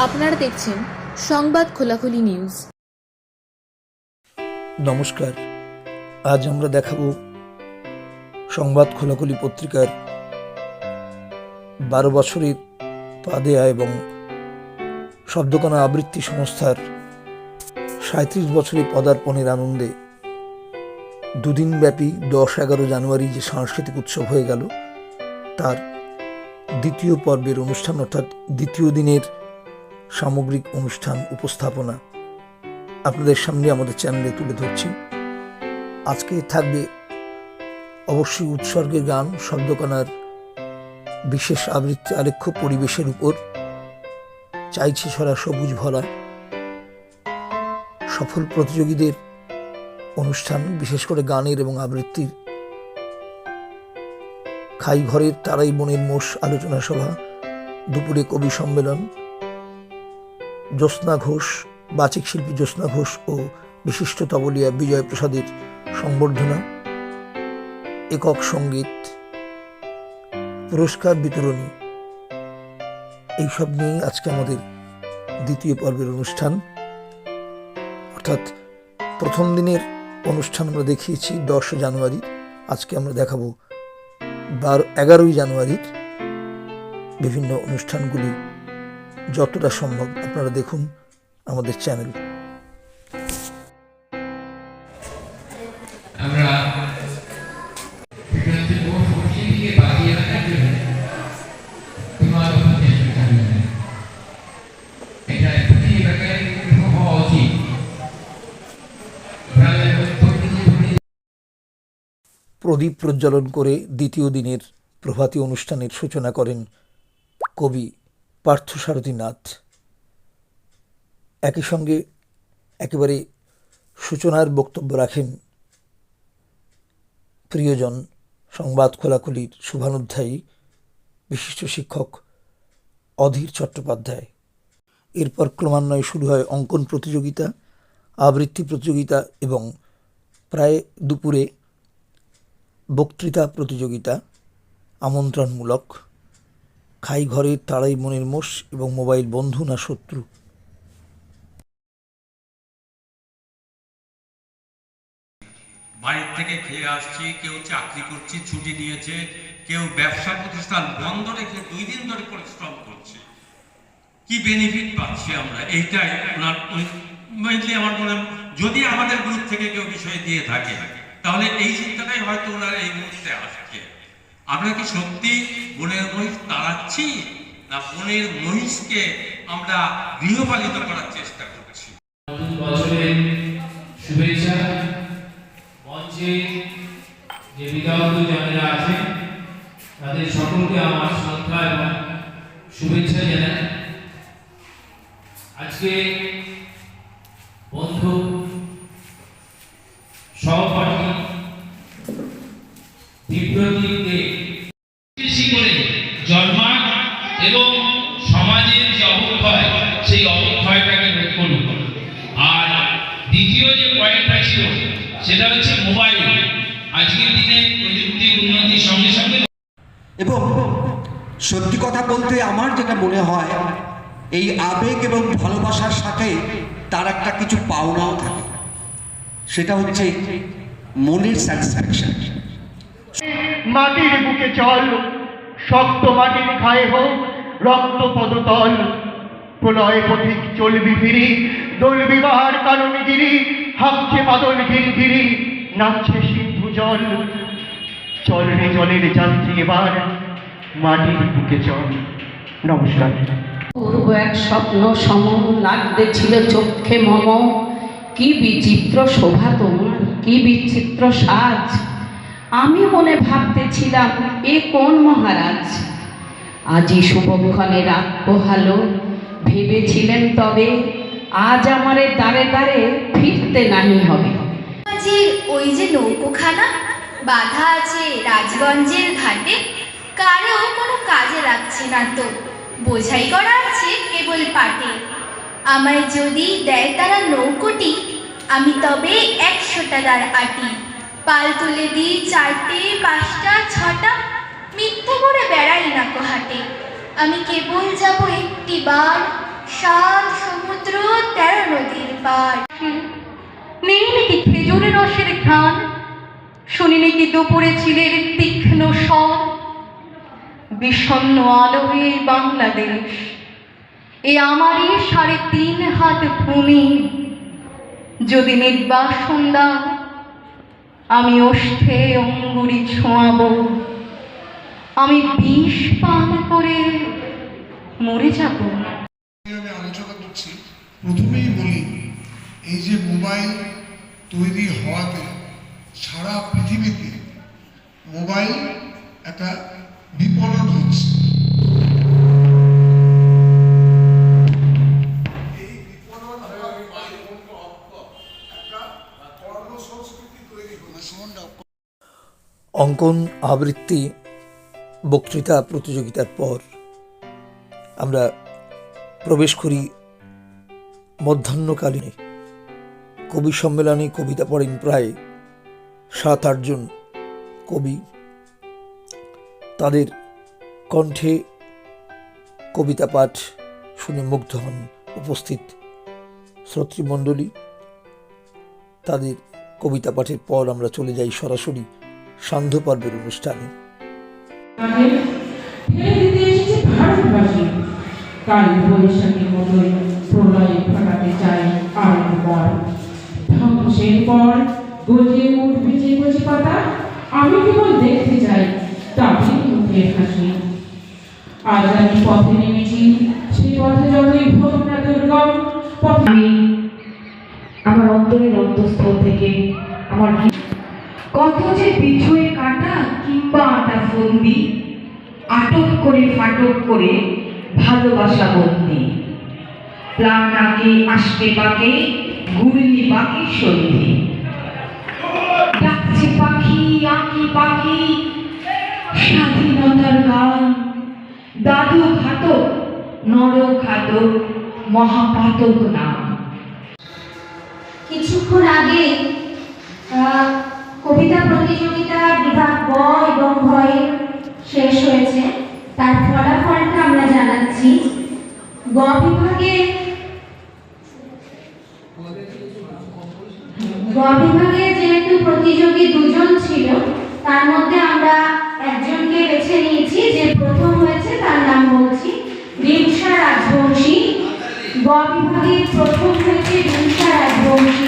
আপনারা দেখছেন সংবাদ খোলাখুলি নিউজ। নমস্কার, আজ আমরা দেখাবো সংবাদ খোলাখুলি পত্রিকার 12 বছরের পা দেয়া এবং শব্দকণা আবৃত্তি সংস্থার 37 বছরের পদার্পণের আনন্দে দুদিনব্যাপী 10-11 জানুয়ারি যে সাংস্কৃতিক উৎসব হয়ে গেল, তার দ্বিতীয় পর্বের অনুষ্ঠান অর্থাৎ দ্বিতীয় দিনের সামগ্রিক অনুষ্ঠান উপস্থাপনা আপনাদের সামনে আমাদের চ্যানেলে তুলে ধরছি। আজকে থাকবে অবশ্যই উৎসর্গের গান, শব্দকণার বিশেষ আবৃত্তি, আলেখ্য পরিবেশের উপর চাইছি ছড়া সবুজ ভরা, সফল প্রতিযোগীদের অনুষ্ঠান, বিশেষ করে গানের এবং আবৃত্তির, খাই ঘরের তারাই বনের মোষ আলোচনা সভা, দুপুরে কবি সম্মেলন, জ্যোৎস্না ঘোষ, বাচিক শিল্পী জ্যোৎস্না ঘোষ ও বিশিষ্ট তবলিয়া বিজয় প্রসাদের সংবর্ধনা, একক সঙ্গীত, পুরস্কার বিতরণী, এইসব নিয়েই আজকে আমাদের দ্বিতীয় পর্বের অনুষ্ঠান। অর্থাৎ প্রথম দিনের অনুষ্ঠান আমরা দেখিয়েছি 10 জানুয়ারি, আজকে আমরা দেখাবো 11ই জানুয়ারির বিভিন্ন অনুষ্ঠানগুলি যতটা সম্ভব। আপনারা দেখুন আমাদের চ্যানেল। প্রদীপ প্রজ্বলন করে দ্বিতীয় দিনের প্রভাতী অনুষ্ঠানের সূচনা করেন কবি পার্থসারথী নাথ। একই সঙ্গে একেবারে সূচনার বক্তব্য রাখেন প্রিয়জন সংবাদ খোলাখুলির শুভানুধ্যায়ী বিশিষ্ট শিক্ষক অধীর চট্টোপাধ্যায়। এরপর ক্রমান্বয়ে শুরু হয় অঙ্কন প্রতিযোগিতা, আবৃত্তি প্রতিযোগিতা এবং প্রায় দুপুরে বক্তৃতা প্রতিযোগিতা আমন্ত্রণমূলক, খাই ঘরের তারাই মনের মোষ এবং মোবাইল বন্ধু না শত্রু। বাড়ির থেকে খেয়ে আসছি, কেউ চাকরি করছি, ছুটি নিয়েছে, কেউ ব্যবসা প্রতিষ্ঠান বন্ধ রেখে 2 দিন ধরে পরিশ্রম করছে। কি বেনিফিট পাচ্ছি আমরা? এইটাই মেইনলি আমার মনে হয়, যদি আমাদের গ্রুপ থেকে কেউ বিষয় দিয়ে থাকে তাহলে এই চিন্তাটাই হয়তো ওনার এই মুহূর্তে আসছে। আমরা কি সত্যি বনের মহিষ তাড়াচ্ছি, না বনের মহিষকে আমরা গৃহপালিত করার চেষ্টা করছি? বছরের শুভেচ্ছা। মঞ্চে যে বিধায়ক যারা আছেন তাদের সকলকে আমার শ্রদ্ধা এবং শুভেচ্ছা জানাই। আজকে বন্ধু সহপাঠী বিপ্রদীপকে কৃষি করে জন্মায় এবং সমাজের যে অবক্ষয়, সেই অবক্ষয়টাকে রোধ করুন। আর দ্বিতীয় যে পয়েন্টটা ছিল সেটা হচ্ছে মোবাইল। আজকের দিনে প্রযুক্তির উন্নতির সঙ্গে সঙ্গে এবং সত্যি কথা বলতে আমার যেটা মনে হয়, এই আবেগ এবং ভালোবাসার সাথে তার একটা কিছু পাওনাও থাকে, সেটা হচ্ছে মনের স্যাটিসফ্যাকশন। মাটির বুকে চল, শক্ত মাটির খায়ে হোক রক্ত পদতল, প্রলয় পথিক চলবি ফিরি, দলবি বাহার কাননগিরি, হাঁকছে বাদল গিরগিরি, নাচছে সিন্ধু জল। চল রে জলের যাত্রী এবার মাটির বুকে চল। নমস্কার। পূর্ব এক স্বপ্ন সম লাগতে ছিল চক্ষে মম, কি বিচিত্র শোভা তোমার, কি বিচিত্র সাজ। আমি মনে ভাবতেছিলাম এ কোন মহারাজ। আজি শুভক্ষণে রাত পোহালো, ভেবেছিলেন তবে আজ আমারে দ্বারে দ্বারে ফিরতে নাহি হবে। ওই যে নৌকোখানা বাঁধা আছে রাজগঞ্জের ঘাটে, কারো কোনো কাজে লাগছে না তো, বোঝাই করা আছে কেবল পাটে। আমায় যদি দেয় তারা নৌকোটি, আমি তবে 100 টাকার আটি। পাল তুলে দিই 4টে 5টা 6টা, মিথ্যে করে বেড়াই না কো হাটে। আমি কেবল যাব একটিবার সাত সমুদ্র 13 নদীর পার। নেই নাকি খেজুর রসের ঘ্রাণ, শুনি নাকি দুপুরে চিলের তীক্ষ্ণ স্বর। বিষণ্ণ আলোয় বাংলাদেশ, এ আমারই 3.5 হাত ভূমি। যদি নির্বাসন দাও, আমি ওষ্ঠে অঙ্গুরি ছোঁয়াব, আমি বিষ পান করে মরে যাব। আমি আলোচনা করছি, প্রথমেই বলি এই যে মোবাইল তৈরি হওয়াতে সারা পৃথিবীতে মোবাইল একটা বিপণন হচ্ছে। এই বিপণন একটা কর্মসংস্কৃতি তৈরি হচ্ছে। অঙ্কন আবৃত্তি বক্তৃতা প্রতিযোগিতার পর আমরা প্রবেশ করি মধ্যাহ্নকালীন কবি সম্মেলনে। কবিতা পড়েন প্রায় 7-8 জন কবি। তাদের কণ্ঠে কবিতা পাঠ শুনে মুগ্ধ হন উপস্থিত শ্রোতৃমণ্ডলী। তাদের কবিতা পাঠের পর আমরা চলে যাই সরাসরি সান্ধ্য পর্বের অনুষ্ঠানে। কাল বৈশাখীর মতোই প্রলয়ে ফাটাতে চাই আরেকবার। ধ্বংসের পর গজিয়ে উঠবে যে কচি পাতা, আমি কেবল দেখতে চাই তাদের মুখের হাসি। আজ আমি পথে নেমেছি, সেই পথে যতই হোক না দুর্গম, আমি আমার অন্তরের অন্তঃস্থল থেকে আমার কত যে পিছুয়ে কাটা কিংবা আটা ফন্দি, আটক করে ফাটক করে ভালোবাসা বন্দি। প্রাণ আগে আসতে পাকে গুলি বাকি সন্ধি। ডাকছে পাখি আঁকি পাখি স্বাধীনতার গান। দাদু ঘাতক নর ঘাতক মহাপাতক নাম। কিছুক্ষণ আগে কবিতা প্রতিযোগিতা বিভাগ গ এবং ভয়ে শেষ হয়েছে। তার ফলাফলটা আমরা জানাচ্ছি। গ বিভাগে যেহেতু প্রতিযোগী 2 জন ছিল, তার মধ্যে আমরা একজনকে বেছে নিয়েছি। যে প্রথম হয়েছে তার নাম বলছি, রিমসা রাজবংশী। গ বিভাগে প্রথম হয়েছে রিমসা রাজবংশী।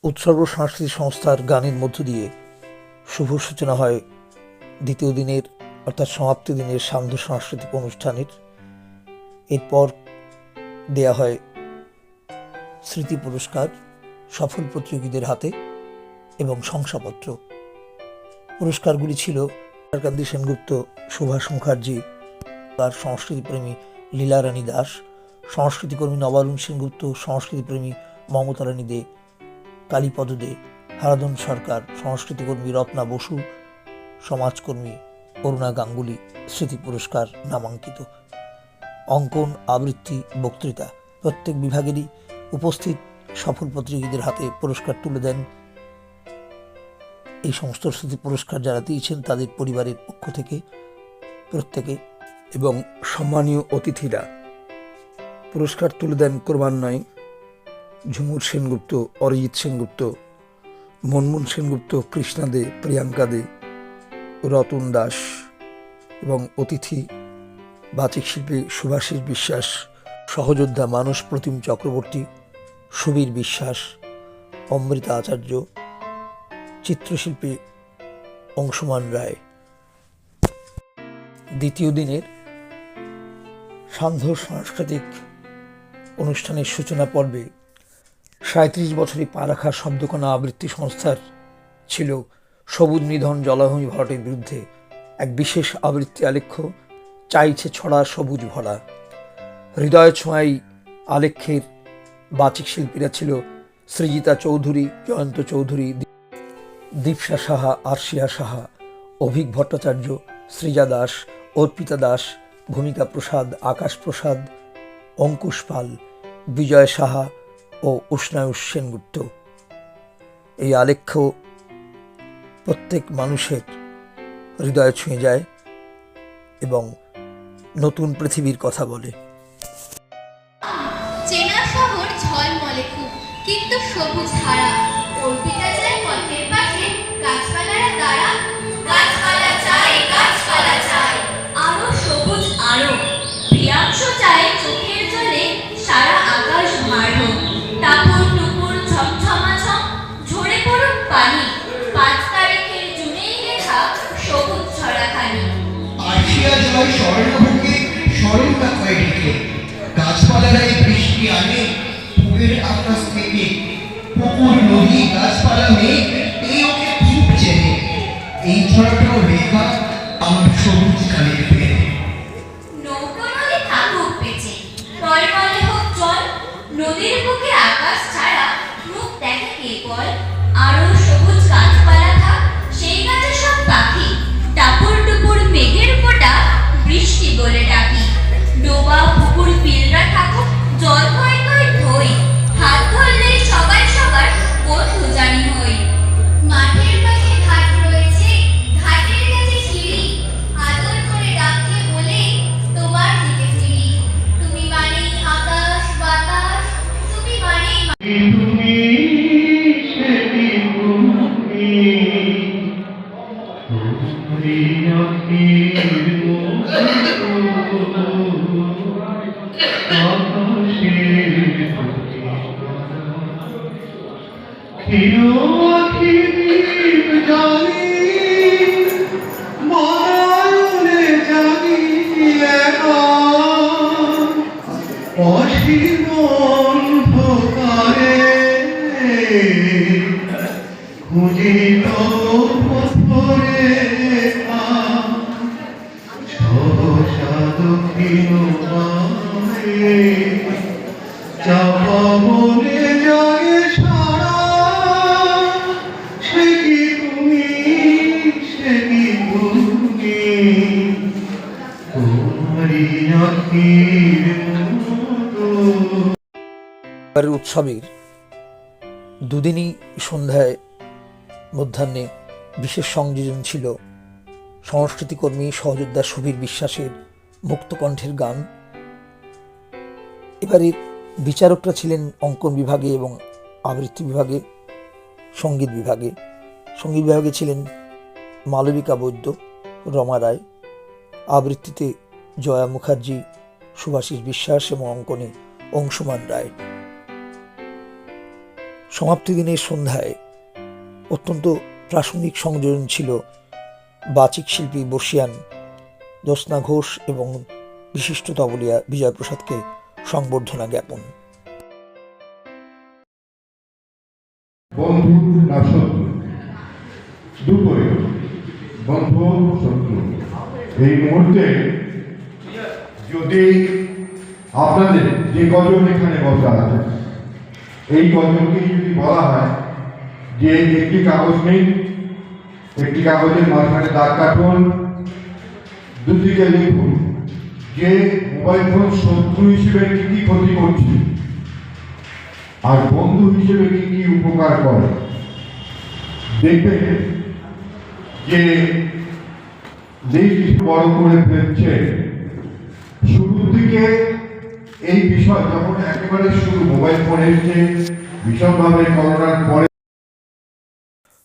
উৎসর্গ সাংস্কৃতিক সংস্থার গানের মধ্য দিয়ে শুভ সূচনা হয় দ্বিতীয় দিনের অর্থাৎ সমাপ্তি দিনের সান্ধ্য সাংস্কৃতিক অনুষ্ঠানের। এরপর দেয়া হয় স্মৃতি পুরস্কার সফল প্রতিযোগীদের হাতে এবং শংসাপত্র। পুরস্কারগুলি ছিল কান্তি সেনগুপ্ত, সুভাষ মুখার্জি, আর সংস্কৃতিপ্রেমী লীলা রানী দাস, সংস্কৃতিকর্মী নবারুণ সেনগুপ্ত, সংস্কৃতিপ্রেমী মমতা রানী দে, কালীপদ দে, হারাধন সরকার, সংস্কৃতিকর্মী রত্না বসু, সমাজকর্মী অরুণা গাঙ্গুলি স্মৃতি পুরস্কার নামাঙ্কিত। অঙ্কন আবৃত্তি বক্তৃতা প্রত্যেক বিভাগেরই উপস্থিত সফল প্রতিযোগীদের হাতে পুরস্কার তুলে দেন এই সমস্ত স্মৃতি পুরস্কার যারা দিয়েছেন তাদের পরিবারের পক্ষ থেকে প্রত্যেকে এবং সম্মানীয় অতিথিরা পুরস্কার তুলে দেন ক্রমান্বয়ে ঝুমুর সেনগুপ্ত, অরিজিৎ সেনগুপ্ত, মনমোহন সেনগুপ্ত, কৃষ্ণা দে, প্রিয়াঙ্কা দে, রতন দাস এবং অতিথি বাচিক শিল্পী সুভাষিস বিশ্বাস, সহযোদ্ধা মানস প্রতিম চক্রবর্তী, সুবীর বিশ্বাস, অমৃতা আচার্য, চিত্রশিল্পী অংশুমান রায়। দ্বিতীয় দিনের সান্ধ্য সাংস্কৃতিক অনুষ্ঠানের সূচনা পর্বে ৩৭ বছরে পা রাখা শব্দকণা আবৃত্তি সংস্থার ছিল সবুজ নিধন জলাভূমি ভরাটের বিরুদ্ধে এক বিশেষ আবৃত্তি আলেখ্য চাইছে ছড়া সবুজ ভরা। হৃদয় ছোঁয়াই আলেখ্যের বাচিক শিল্পীরা ছিল সৃজিতা চৌধুরী, জয়ন্ত চৌধুরী, দীপসা সাহা, আরশিয়া সাহা, অভিক ভট্টাচার্য, সৃজা দাস, অর্পিতা দাস, ভূমিকা প্রসাদ, আকাশ প্রসাদ, অঙ্কুশ পাল, বিজয় সাহা ও উষ্ণায়ুষ সেনগুপ্ত। এই আলেখ্য প্রত্যেক মানুষের হৃদয় ছুঁয়ে যায় এবং নতুন পৃথিবীর কথা বলে। চেনা শহর ঝলমলে খুব, কিন্তু সবুজ হারা। অর্পিতা যায় পথের পাশে, গাছপালারা দাঁড়া। গাছপালা চাই, গাছপালা চাই, আরো সবুজ আরো। প্রিয়াংশ চায় চোখের জলে সারা আকাশ ভাড়ো। টাপুর টুপুর ঝমঝমাঝম ঝরে পড়ুক পানি। 5 তারিখের জুনেই লেখা সবুজ ছড়াখানি। আসিয়া জয় স্বর্ণভুকে সরলতা কয়ে ঢেকে। গাছপালারাই বৃষ্টি আনে পুকুরের আকাশ থেকে। পুকুর, নদী, গাছপালা, মেঘ এই ওকে খুব চেনে। এই ছড়াটাও লেখা আমার সবুজ কালের পেয়ে। নৌকো নদী থাকুক বেঁচে, টলমলে হোক জল। নদীর বুকে আকাশ ছাড়া মুখ দেখে কে বল। আরো সবুজ গাছপালা থাক, সেই গাছে সব পাখি। টাপুর টুপুর মেঘের ফোঁটা বৃষ্টি বলে ডাকি। ডোবা পুকুর বিলরা থাকুক জল হয়ে কই ধই। হাত ধরলেই সবাই সবার বন্ধু জানি হই। মাঠের পাশে ঘাট রয়েছে, ঘাটের কাছে সিঁড়ি। আদর করে ডাকলে বলে তোমার দিকে ফিরি। তুমি মানেই আকাশ বাতাস, তুমি মানেই তুমি সেটি তুমি তোমারি আখির আকাশের ক্ষীর জানি মনে জানি একা অসীম অন্ধকারে খুঁজিল পথরে সহসা দক্ষিণ পারে চাপা মনে যায় সারা। সে কি তুমি, সে কি তুমি তোমারি আখির মতো। এবারের উৎসবের দুদিনই সন্ধ্যায় মধ্যাহ্নে বিশেষ সংযোজন ছিল সংস্কৃতিকর্মী সহযোদ্ধা সুবীর বিশ্বাসের মুক্তকণ্ঠের গান। এবারের বিচারকরা ছিলেন অঙ্কন বিভাগে এবং আবৃত্তি বিভাগে, সঙ্গীত বিভাগে। সঙ্গীত বিভাগে ছিলেন মালবিকা বৈদ্য, রমা রায়, আবৃত্তিতে জয়া মুখার্জি, সুভাষিস বিশ্বাস এবং অঙ্কনে অংশুমান রায়। সমাপ্তি দিনের সন্ধ্যায় অত্যন্ত প্রাসঙ্গিক সংযোজন ছিল বাচিক শিল্পী বর্ষিয়ান জ্যোৎস্না ঘোষ এবং বিশিষ্ট তবলিয়া বিজয় প্রসাদকে সংবর্ধনা জ্ঞাপন। বন্ধু না শত্রু, দুপুরে বন্ধু শত্রু। এই মুহূর্তে যদি আপনাদের যে গজল এখানে বসা আছে, এই গজলকে যদি বলা হয় যে একটি কাগজ নিন, একটি কাগজের মাঝখানে দাগ কাটুন, দুদিকে লিখুন যে মোবাইল ফোন শত্রু হিসেবে কি কি ক্ষতি করছে আর বন্ধু হিসেবে কি কি উপকার করে। দেখবেন যে দেশ বড় করে ফেলছে। শুরুর দিকে এই বিষয় যখন একেবারে শুরু মোবাইল ফোন এসছে ভীষণভাবে করোনার পরে।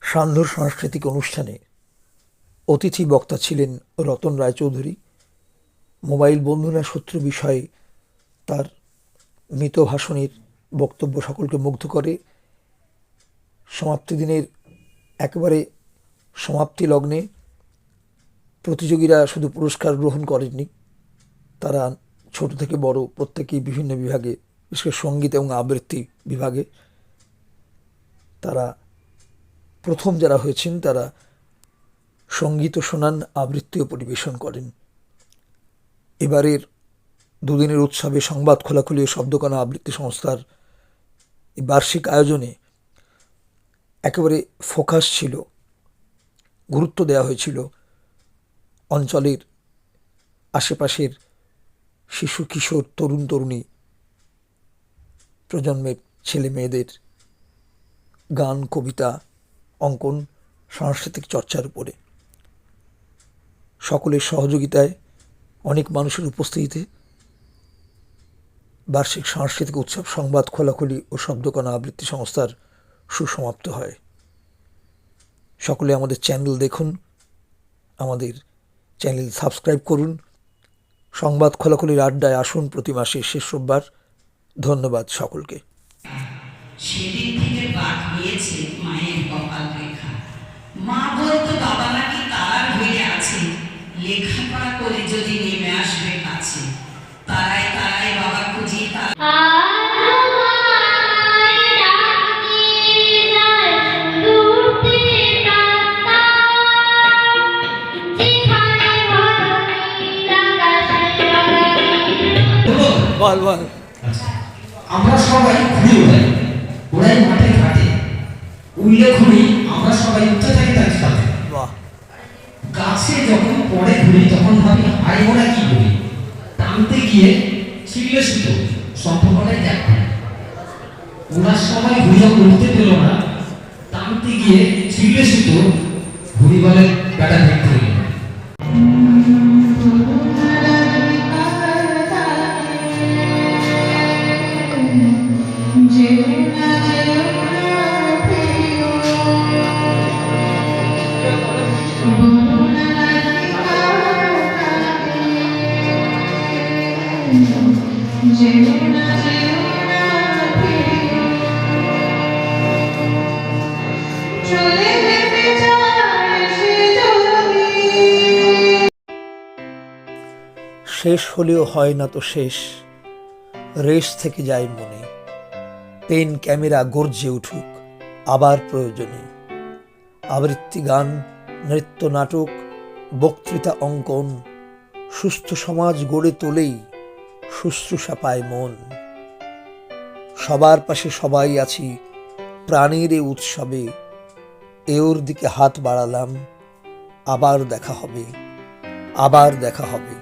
সান্ধ্য সাংস্কৃতিক অনুষ্ঠানে অতিথি বক্তা ছিলেন রতন রায়চৌধুরী। মোবাইল বন্ধু না শত্রু বিষয়ে তার মৃত ভাষণের বক্তব্য সকলকে মুগ্ধ করে। সমাপ্তি দিনের একেবারে সমাপ্তি লগ্নে প্রতিযোগীরা শুধু পুরস্কার গ্রহণ করেননি, তারা ছোট থেকে বড় প্রত্যেকেই বিভিন্ন বিভাগে, বিশেষ করে সঙ্গীত এবং আবৃত্তি বিভাগে তারা প্রথম যারা হয়েছেন তারা সঙ্গীতও শোনান, আবৃত্তিও পরিবেশন করেন। এবারের দুদিনের উৎসবে সংবাদ খোলাখুলি ও শব্দকণা আবৃত্তি সংস্থার এই বার্ষিক আয়োজনে একেবারে ফোকাস ছিল, গুরুত্ব দেওয়া হয়েছিল অঞ্চলের আশেপাশের শিশু কিশোর তরুণ তরুণী প্রজন্মের ছেলে মেয়েদের গান, কবিতা, অঙ্কন, সাংস্কৃতিক চর্চার উপরে। সকলের সহযোগিতায়, অনেক মানুষের উপস্থিতিতে বার্ষিক সাংস্কৃতিক উৎসব সংবাদ খোলাখুলি ও শব্দকণা আবৃত্তি সংস্থার সুসমাপ্ত হয়। সকলে আমাদের চ্যানেল দেখুন, আমাদের চ্যানেল সাবস্ক্রাইব করুন। সংবাদ খোলাখুলির আড্ডায় আসুন প্রতি মাসের শেষ রোববার। ধন্যবাদ সকলকে। সেদিন থেকে বাদ নিয়েছে মায়ের কপাল রেখা। মা বলতো বাবা নাকি তারার হয়ে আছে, লেখাপড়া করে যদি নেমে আসবে কাছে, তারাই তারাই বাবা খুঁজি বল বল। আমরা সবাই ঘুরে ওড়াই, ওড়াই মাঠে ঘাটে, উল্লে ঘুরি আমরা সবাই উঠতে থাকি তার সাথে। গাছে যখন পরে ঘুরি তখন ভাবি হাই ওরা কি করি, টানতে গিয়ে ছিঁড়লে সুতো সম্পর্কটাই দেখে। ওরা সবাই ঘুরি যখন উঠতে পেল না, টানতে গিয়ে ছিঁড়লে সুতো, ঘুরি বলে বেটা দেখতে হইল। শেষ হলেও হয় না তো শেষ, রেশ থেকে যায় মনে। পেন ক্যামেরা গর্জে উঠুক আবার প্রয়োজনে। আবৃত্তি গান, নৃত্য, নাটক, বক্তৃতা, অঙ্কন, সুস্থ সমাজ গড়ে তোলেই শুশ্রূষা পায় মন। সবার পাশে সবাই আছি প্রাণের এ উৎসবে, এওর দিকে হাত বাড়ালাম, আবার দেখা হবে, আবার দেখা হবে।